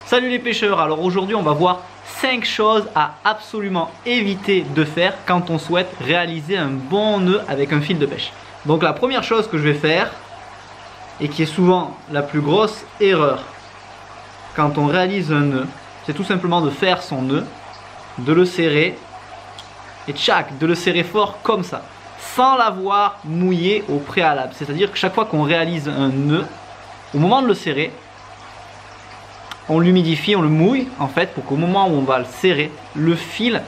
Salut les pêcheurs, alors aujourd'hui on va voir 5 choses à absolument éviter de faire quand on souhaite réaliser un bon nœud avec un fil de pêche. Donc la première chose que je vais faire, et qui est souvent la plus grosse erreur quand on réalise un nœud, c'est tout simplement de faire son nœud, de le serrer, et tchac, de le serrer fort comme ça, sans l'avoir mouillé au préalable. C'est-à-dire que chaque fois qu'on réalise un nœud, au moment de le serrer, on l'humidifie, on le mouille en fait pour qu'au moment où on va le serrer, le fil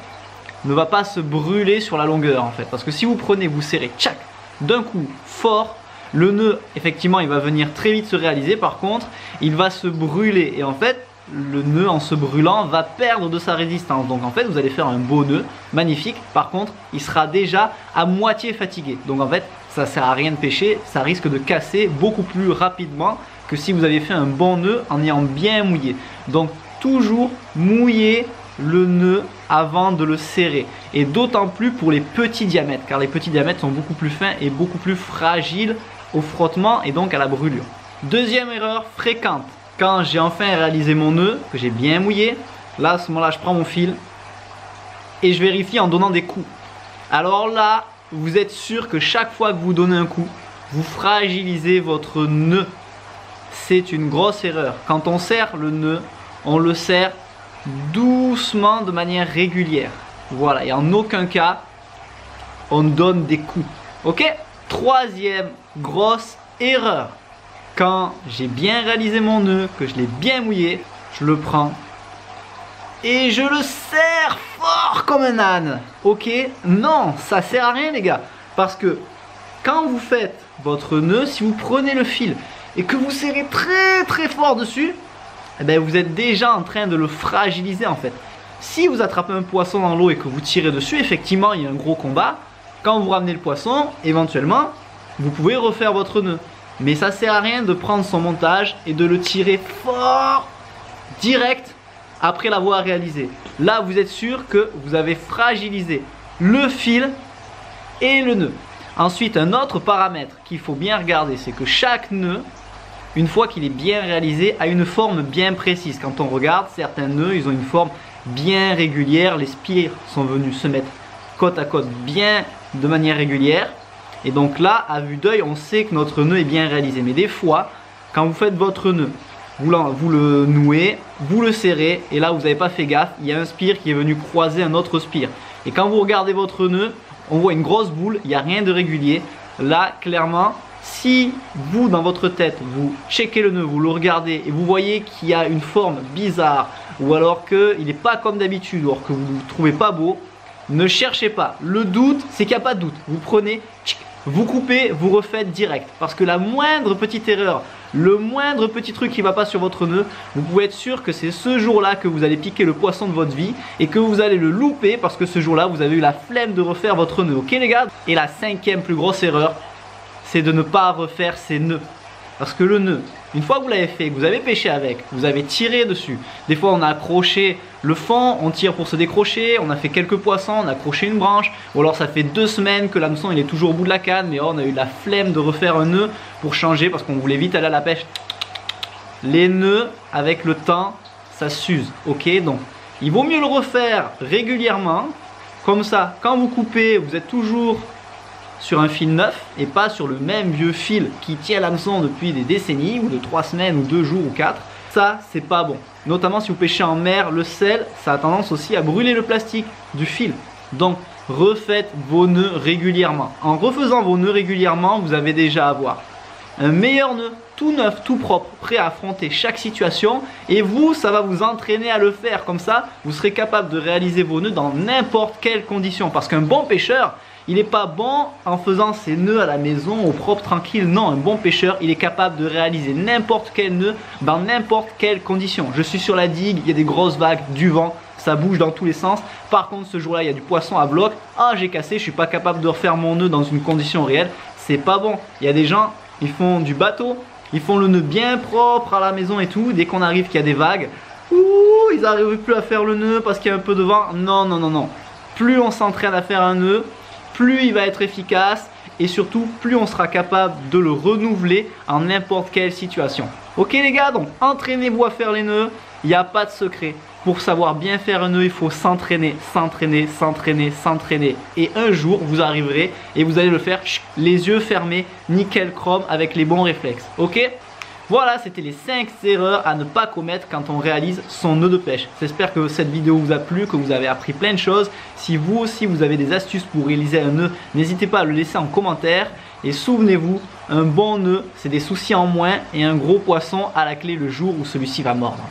ne va pas se brûler sur la longueur en fait. Parce que si vous prenez, vous serrez tchac d'un coup fort, le nœud effectivement il va venir très vite se réaliser. Par contre, il va se brûler et en fait le nœud en se brûlant va perdre de sa résistance. Donc en fait vous allez faire un beau nœud, magnifique. Par contre, il sera déjà à moitié fatigué. Donc en fait ça sert à rien de pêcher, ça risque de casser beaucoup plus rapidement que si vous avez fait un bon nœud en ayant bien mouillé. Donc toujours mouiller le nœud avant de le serrer, et d'autant plus pour les petits diamètres, car les petits diamètres sont beaucoup plus fins et beaucoup plus fragiles au frottement et donc à la brûlure. Deuxième erreur fréquente, quand j'ai enfin réalisé mon nœud, que j'ai bien mouillé, là à ce moment là je prends mon fil et je vérifie en donnant des coups. Alors là vous êtes sûr que chaque fois que vous donnez un coup, vous fragilisez votre nœud. C'est une grosse erreur. Quand on serre le nœud, on le serre doucement de manière régulière. Voilà, et en aucun cas, on donne des coups. Ok? Troisième grosse erreur. Quand j'ai bien réalisé mon nœud, que je l'ai bien mouillé, je le prends et je le serre fort comme un âne. Ok? Non, ça sert à rien les gars. Parce que quand vous faites votre nœud, si vous prenez le fil et que vous serrez très fort dessus, eh bien, vous êtes déjà en train de le fragiliser en fait. Si vous attrapez un poisson dans l'eau et que vous tirez dessus, effectivement il y a un gros combat. Quand vous ramenez le poisson, éventuellement, vous pouvez refaire votre nœud. Mais ça sert à rien de prendre son montage et de le tirer fort, direct, après l'avoir réalisé. Là vous êtes sûr que vous avez fragilisé le fil et le nœud. Ensuite, un autre paramètre qu'il faut bien regarder, c'est que chaque nœud, une fois qu'il est bien réalisé, a une forme bien précise. Quand on regarde, certains nœuds, ils ont une forme bien régulière. Les spires sont venus se mettre côte à côte bien de manière régulière. Et donc là, à vue d'œil, on sait que notre nœud est bien réalisé. Mais des fois, quand vous faites votre nœud, vous le nouez, vous le serrez, et là, vous n'avez pas fait gaffe, il y a un spire qui est venu croiser un autre spire. Et quand vous regardez votre nœud, on voit une grosse boule, il n'y a rien de régulier. Là, clairement, si vous, dans votre tête, vous checkez le nœud, vous le regardez et vous voyez qu'il y a une forme bizarre, ou alors qu'il n'est pas comme d'habitude, ou alors que vous ne le trouvez pas beau, ne cherchez pas. Le doute, c'est qu'il n'y a pas de doute. Vous prenez, vous coupez, vous refaites direct. Parce que la moindre petite erreur, le moindre petit truc qui ne va pas sur votre nœud, vous pouvez être sûr que c'est ce jour-là que vous allez piquer le poisson de votre vie et que vous allez le louper parce que ce jour-là, vous avez eu la flemme de refaire votre nœud. Ok les gars? Et la cinquième plus grosse erreur, c'est de ne pas refaire ses nœuds. Parce que le nœud, une fois que vous l'avez fait, que vous avez pêché avec, vous avez tiré dessus. Des fois on a accroché le fond, on tire pour se décrocher, on a fait quelques poissons, on a accroché une branche. Ou alors ça fait 2 semaines que l'hameçon il est toujours au bout de la canne, mais oh, on a eu la flemme de refaire un nœud pour changer parce qu'on voulait vite aller à la pêche. Les nœuds, avec le temps, ça s'use. Ok, donc il vaut mieux le refaire régulièrement. Comme ça, quand vous coupez, vous êtes toujours sur un fil neuf et pas sur le même vieux fil qui tient l'hameçon depuis des décennies ou de 3 semaines ou 2 jours ou 4. Ça c'est pas bon, notamment si vous pêchez en mer. Le sel, ça a tendance aussi à brûler le plastique du fil. Donc refaites vos nœuds régulièrement. En refaisant vos nœuds régulièrement, vous avez déjà à avoir un meilleur nœud, tout neuf, tout propre, prêt à affronter chaque situation. Et vous, ça va vous entraîner à le faire. Comme ça, vous serez capable de réaliser vos nœuds dans n'importe quelle condition. Parce qu'un bon pêcheur, il n'est pas bon en faisant ses nœuds à la maison, au propre, tranquille. Non, un bon pêcheur, il est capable de réaliser n'importe quel nœud dans n'importe quelle condition. Je suis sur la digue, il y a des grosses vagues, du vent, ça bouge dans tous les sens. Par contre, ce jour-là, il y a du poisson à bloc. Ah, j'ai cassé, je ne suis pas capable de refaire mon nœud dans une condition réelle. C'est pas bon. Il y a des gens, ils font du bateau, ils font le nœud bien propre à la maison et tout. Dès qu'on arrive qu'il y a des vagues, ouh, ils n'arrivent plus à faire le nœud parce qu'il y a un peu de vent. Non, non, non, non. Plus on s'entraîne à faire un nœud, plus il va être efficace et surtout plus on sera capable de le renouveler en n'importe quelle situation. Ok les gars, donc entraînez-vous à faire les nœuds, Il n'y a pas de secret. Pour savoir bien faire un nœud, il faut s'entraîner, s'entraîner, s'entraîner, s'entraîner. Et un jour, vous arriverez et vous allez le faire les yeux fermés, nickel chrome, avec les bons réflexes. Ok? Voilà, c'était les 5 erreurs à ne pas commettre quand on réalise son nœud de pêche. J'espère que cette vidéo vous a plu, que vous avez appris plein de choses. Si vous aussi vous avez des astuces pour réaliser un nœud, n'hésitez pas à le laisser en commentaire. Et souvenez-vous, un bon nœud, c'est des soucis en moins et un gros poisson à la clé le jour où celui-ci va mordre.